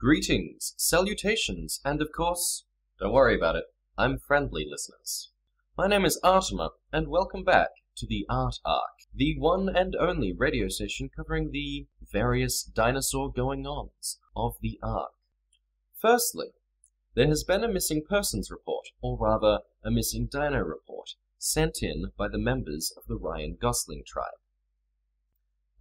Greetings, salutations, and of course, don't worry about it, I'm friendly, listeners. My name is Artemis, and welcome back to the Ark, the one and only radio station covering the various dinosaur going-ons of the Ark. Firstly, there has been a missing persons report, or rather, a missing dino report, sent in by the members of the Ryan Gosling tribe.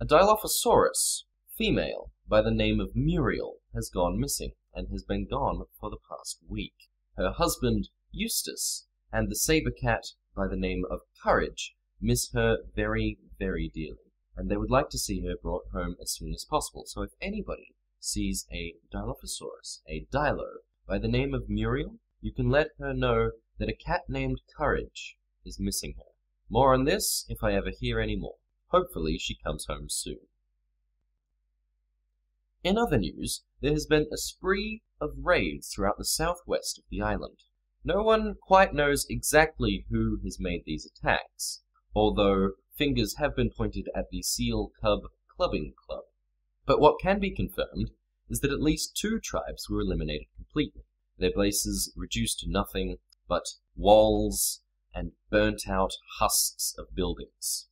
A Dilophosaurus, female, by the name of Muriel, has gone missing, and has been gone for the past week. Her husband, Eustace, and the saber cat by the name of Courage miss her very, very dearly, and they would like to see her brought home as soon as possible. So if anybody sees a Dilophosaurus, a Dilo, by the name of Muriel, you can let her know that a cat named Courage is missing her. More on this if I ever hear any more. Hopefully she comes home soon. In other news, there has been a spree of raids throughout the southwest of the island. No one quite knows exactly who has made these attacks, although fingers have been pointed at the Seal Cub Clubbing Club. But what can be confirmed is that at least 2 tribes were eliminated completely, their bases reduced to nothing but walls and burnt-out husks of buildings.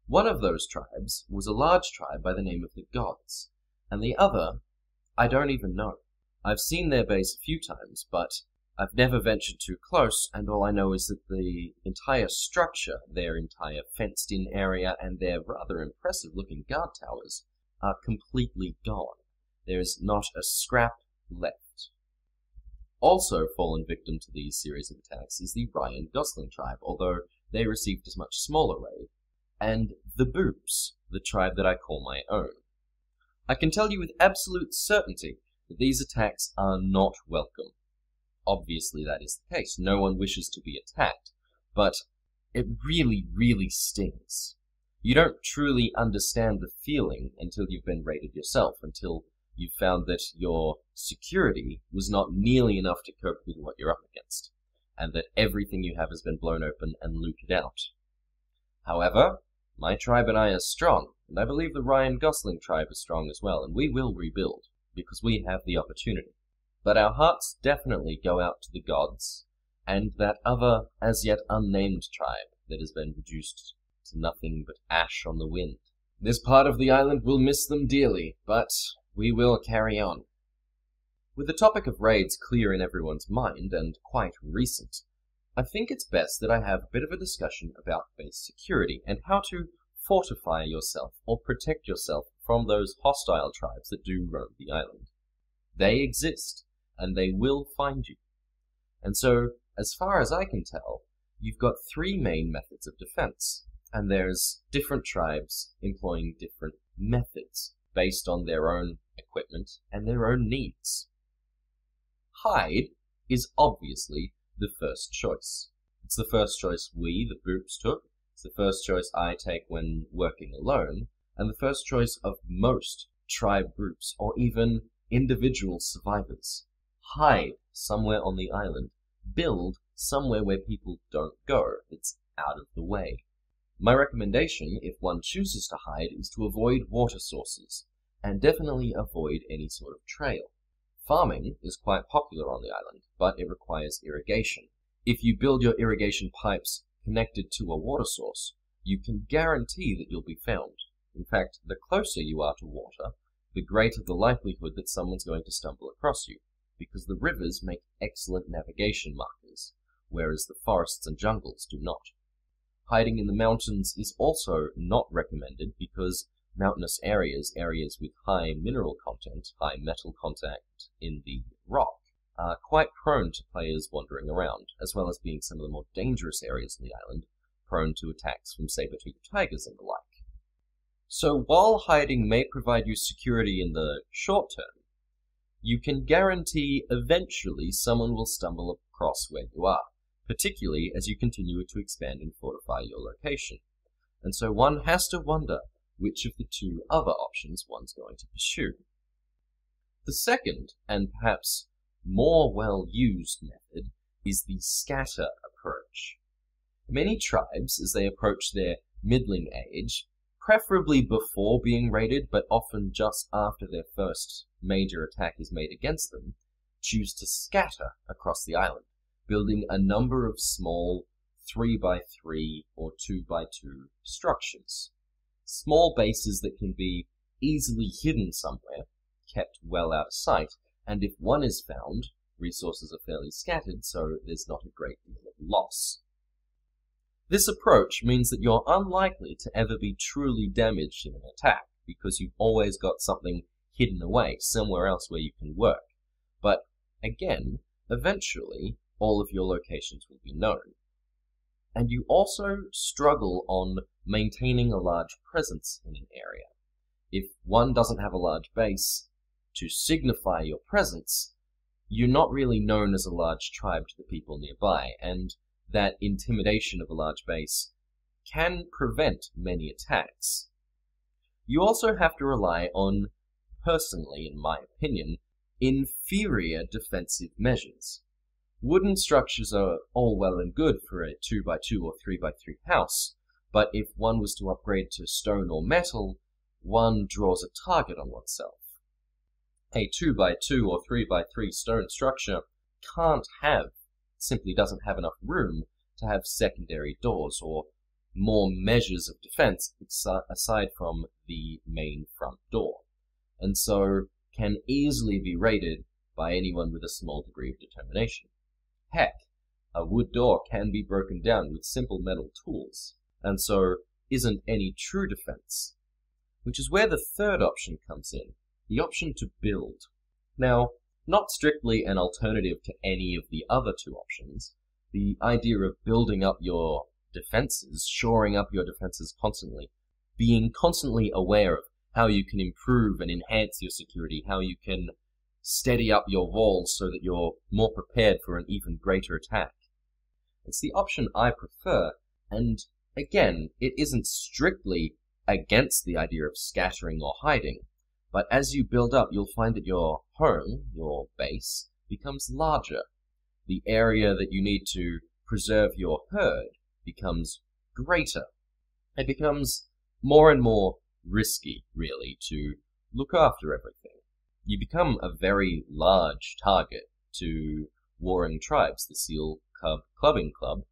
One of those tribes was a large tribe by the name of the Gods, and the other, I don't even know. I've seen their base a few times, but I've never ventured too close, and all I know is that the entire structure, their entire fenced-in area, and their rather impressive-looking guard towers are completely gone. There is not a scrap left. Also fallen victim to these series of attacks is the Ryan Gosling tribe, although they received a much smaller raid, and the Boops, the tribe that I call my own. I can tell you with absolute certainty that these attacks are not welcome. Obviously that is the case. No one wishes to be attacked, but it really, really stings. You don't truly understand the feeling until you've been raided yourself, until you've found that your security was not nearly enough to cope with what you're up against, and that everything you have has been blown open and looted out. However, my tribe and I are strong, and I believe the Ryan Gosling tribe is strong as well, and we will rebuild, because we have the opportunity. But our hearts definitely go out to the gods, and that other, as yet unnamed tribe that has been reduced to nothing but ash on the wind. This part of the island will miss them dearly, but we will carry on. With the topic of raids clear in everyone's mind, and quite recent, I think it's best that I have a bit of a discussion about base security, and how to fortify yourself, or protect yourself from those hostile tribes that do roam the island. They exist, and they will find you. And so, as far as I can tell, you've got 3 main methods of defense, and there's different tribes employing different methods, based on their own equipment and their own needs. Hide is obviously the first choice. It's the first choice we, the Boops, took. It's the first choice I take when working alone, and the first choice of most tribe groups, or even individual survivors. Hide somewhere on the island. Build somewhere where people don't go. It's out of the way. My recommendation, if one chooses to hide, is to avoid water sources, and definitely avoid any sort of trail. Farming is quite popular on the island, but it requires irrigation. If you build your irrigation pipes connected to a water source, you can guarantee that you'll be found. In fact, the closer you are to water, the greater the likelihood that someone's going to stumble across you, because the rivers make excellent navigation markers, whereas the forests and jungles do not. Hiding in the mountains is also not recommended because mountainous areas, areas with high mineral content, high metal content in the rock, are quite prone to players wandering around, as well as being some of the more dangerous areas on the island, prone to attacks from saber-toothed tigers and the like. So while hiding may provide you security in the short term, you can guarantee eventually someone will stumble across where you are, particularly as you continue to expand and fortify your location. And so one has to wonder which of the 2 other options one's going to pursue. The second, and perhaps more well-used method, is the scatter approach. Many tribes, as they approach their middling age, preferably before being raided, but often just after their first major attack is made against them, choose to scatter across the island, building a number of small 3x3 or 2x2 structures. Small bases that can be easily hidden somewhere, kept well out of sight, and if one is found, resources are fairly scattered, so there's not a great deal of loss. This approach means that you're unlikely to ever be truly damaged in an attack, because you've always got something hidden away, somewhere else where you can work. But again, eventually, all of your locations will be known. And you also struggle on maintaining a large presence in an area. If one doesn't have a large base to signify your presence, you're not really known as a large tribe to the people nearby, and that intimidation of a large base can prevent many attacks. You also have to rely on, personally in my opinion, inferior defensive measures. Wooden structures are all well and good for a 2x2 or 3x3 house, but if one was to upgrade to stone or metal, one draws a target on oneself. A 2x2 or 3x3 stone structure simply doesn't have enough room to have secondary doors or more measures of defense aside from the main front door, and so can easily be raided by anyone with a small degree of determination. Heck, a wood door can be broken down with simple metal tools, and so isn't any true defense. Which is where the third option comes in, the option to build. Now, not strictly an alternative to any of the other two options, the idea of building up your defenses, shoring up your defenses constantly, being constantly aware of how you can improve and enhance your security, how you can steady up your walls so that you're more prepared for an even greater attack. It's the option I prefer, and again, it isn't strictly against the idea of scattering or hiding, but as you build up, you'll find that your home, your base, becomes larger. The area that you need to preserve your herd becomes greater. It becomes more and more risky, really, to look after everything. You become a very large target to warring tribes. The Seal Cub Clubbing Club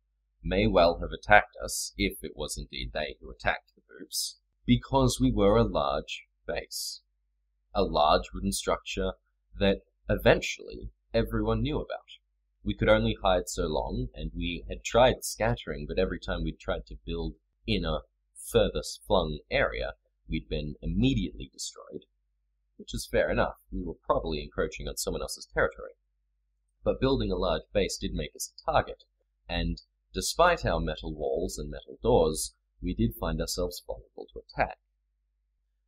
may well have attacked us, if it was indeed they who attacked the Boops, because we were a large base. A large wooden structure that eventually everyone knew about. We could only hide so long, and we had tried scattering, but every time we'd tried to build in a furthest flung area, we'd been immediately destroyed. Which is fair enough, we were probably encroaching on someone else's territory. But building a large base did make us a target, and despite our metal walls and metal doors, we did find ourselves vulnerable to attack.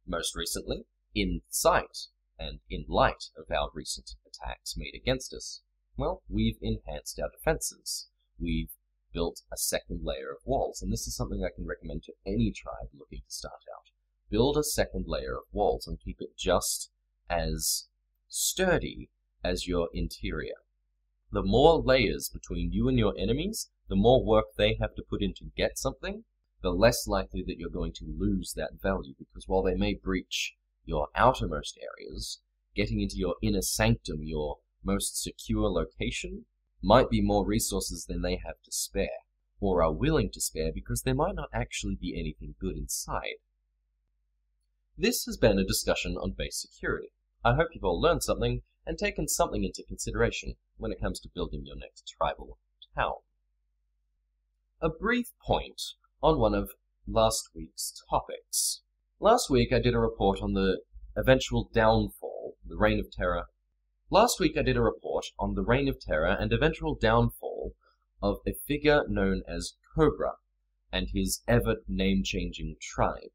Most recently, in sight and in light of our recent attacks made against us, well, we've enhanced our defenses. We've built a second layer of walls, and this is something I can recommend to any tribe looking to start out. Build a second layer of walls and keep it just as sturdy as your interior. The more layers between you and your enemies, the more work they have to put in to get something, the less likely that you're going to lose that value, because while they may breach your outermost areas, getting into your inner sanctum, your most secure location, might be more resources than they have to spare, or are willing to spare, because there might not actually be anything good inside. This has been a discussion on base security. I hope you've all learned something and taken something into consideration when it comes to building your next tribal town. A brief point on one of last week's topics. Last week I did a report on the eventual downfall, the Reign of Terror. Last week I did a report on the Reign of Terror and eventual downfall of a figure known as Cobra and his ever name-changing tribe,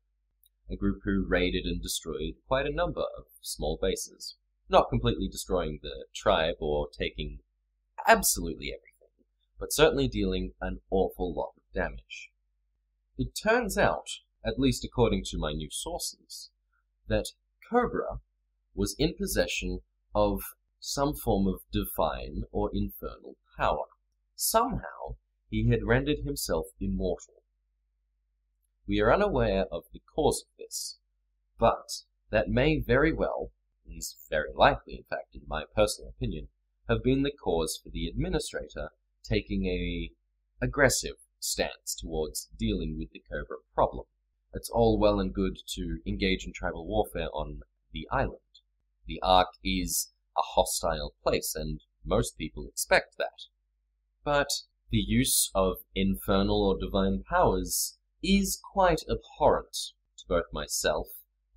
a group who raided and destroyed quite a number of small bases, not completely destroying the tribe or taking absolutely everything, but certainly dealing an awful lot of damage. It turns out, at least according to my new sources, that Cobra was in possession of some form of divine or infernal power. Somehow, he had rendered himself immortal. We are unaware of the cause of this, but that may very well, these very likely, in fact, in my personal opinion, have been the cause for the administrator taking a aggressive stance towards dealing with the Cobra problem. It's all well and good to engage in tribal warfare on the island. The Ark is a hostile place, and most people expect that. But the use of infernal or divine powers is quite abhorrent to both myself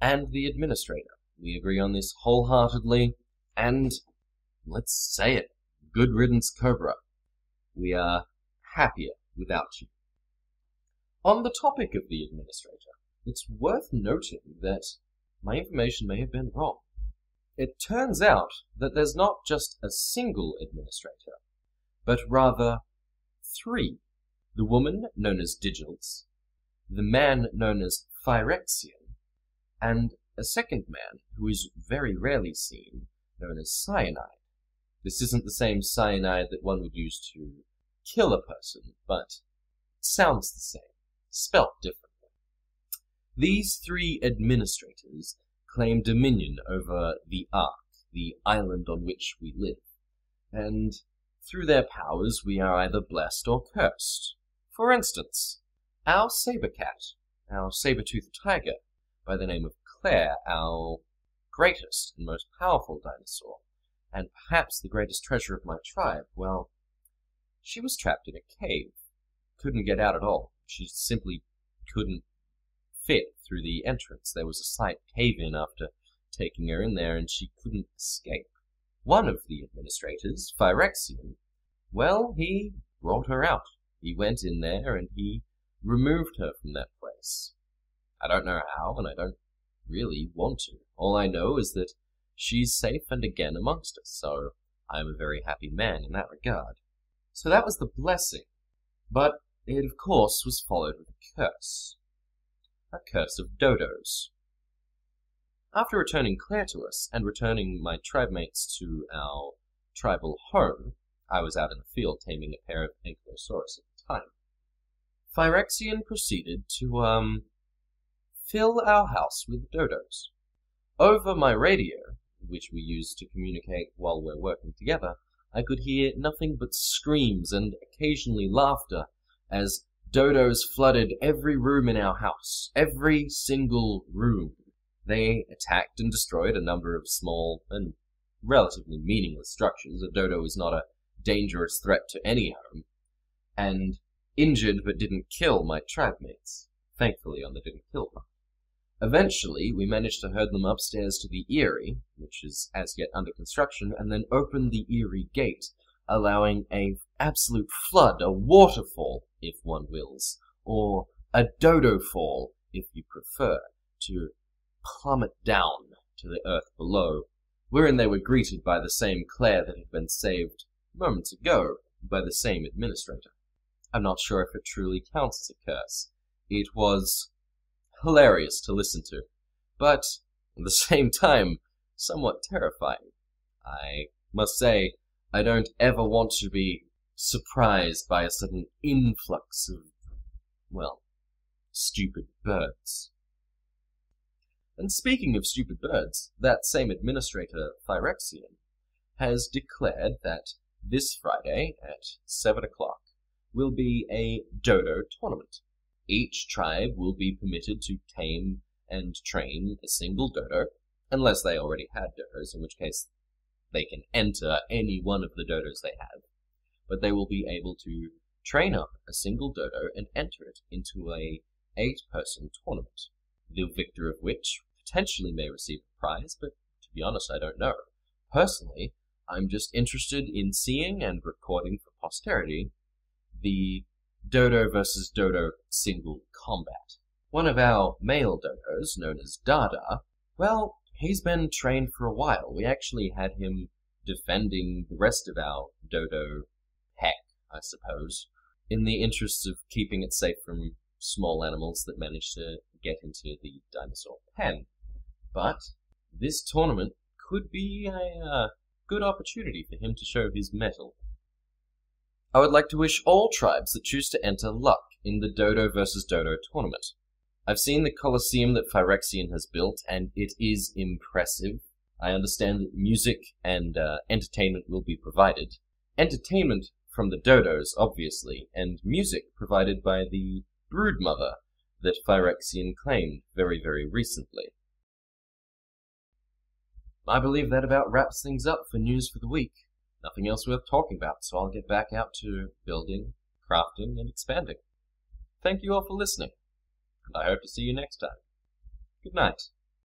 and the administrator. We agree on this wholeheartedly, and let's say it, good riddance, Cobra. We are happier without you. On the topic of the administrator, it's worth noting that my information may have been wrong. It turns out that there's not just a single administrator, but rather 3. The woman known as Digils, the man known as Phyrexian, and a second man who is very rarely seen, known as Cyanide. This isn't the same cyanide that one would use to kill a person, but it sounds the same, spelt differently. These 3 administrators claim dominion over the Ark, the island on which we live, and through their powers we are either blessed or cursed. For instance, our saber cat, our saber-toothed tiger, by the name of Claire, our greatest and most powerful dinosaur, and perhaps the greatest treasure of my tribe, well, she was trapped in a cave. Couldn't get out at all. She simply couldn't fit through the entrance. There was a slight cave-in after taking her in there, and she couldn't escape. One of the administrators, Phyrexian, well, he brought her out. He went in there and he removed her from that place. I don't know how, and I don't really want to. All I know is that she's safe and again amongst us, so I'm a very happy man in that regard. So that was the blessing, but it of course was followed with a curse of dodos. After returning Claire to us, and returning my tribe mates to our tribal home, I was out in the field taming a pair of Ankylosaurus at the time. Phyrexian proceeded to, fill our house with dodos. Over my radio, which we use to communicate while we're working together, I could hear nothing but screams and occasionally laughter as dodos flooded every room in our house, every single room. They attacked and destroyed a number of small and relatively meaningless structures. A dodo is not a dangerous threat to any home, and injured but didn't kill my tribe mates. Thankfully, on the didn't kill part. Eventually, we managed to herd them upstairs to the Eyrie, which is as yet under construction, and then opened the Eyrie gate, allowing an absolute flood, a waterfall, if one wills, or a dodo fall, if you prefer, to plummet down to the earth below, wherein they were greeted by the same Claire that had been saved moments ago by the same administrator. I'm not sure if it truly counts as a curse. It was hilarious to listen to, but at the same time, somewhat terrifying. I must say, I don't ever want to be surprised by a sudden influx of, well, stupid birds. And speaking of stupid birds, that same administrator, Phyrexian, has declared that this Friday at 7 o'clock will be a dodo tournament. Each tribe will be permitted to tame and train a single dodo, unless they already had dodos, in which case they can enter any one of the dodos they have. But they will be able to train up a single dodo and enter it into a 8-person tournament, the victor of which potentially may receive a prize, but to be honest, I don't know. Personally, I'm just interested in seeing and recording for posterity the dodo versus dodo single combat. One of our male dodos, known as Dada, well, he's been trained for a while. We actually had him defending the rest of our dodo pack, I suppose, in the interests of keeping it safe from small animals that manage to get into the dinosaur pen. But this tournament could be a good opportunity for him to show his mettle. I would like to wish all tribes that choose to enter luck in the dodo versus dodo tournament. I've seen the Colosseum that Phyrexian has built, and it is impressive. I understand that music and entertainment will be provided. Entertainment from the dodos, obviously, and music provided by the broodmother that Phyrexian claimed very, very recently. I believe that about wraps things up for news for the week. Nothing else worth talking about, so I'll get back out to building, crafting, and expanding. Thank you all for listening, and I hope to see you next time. Good night.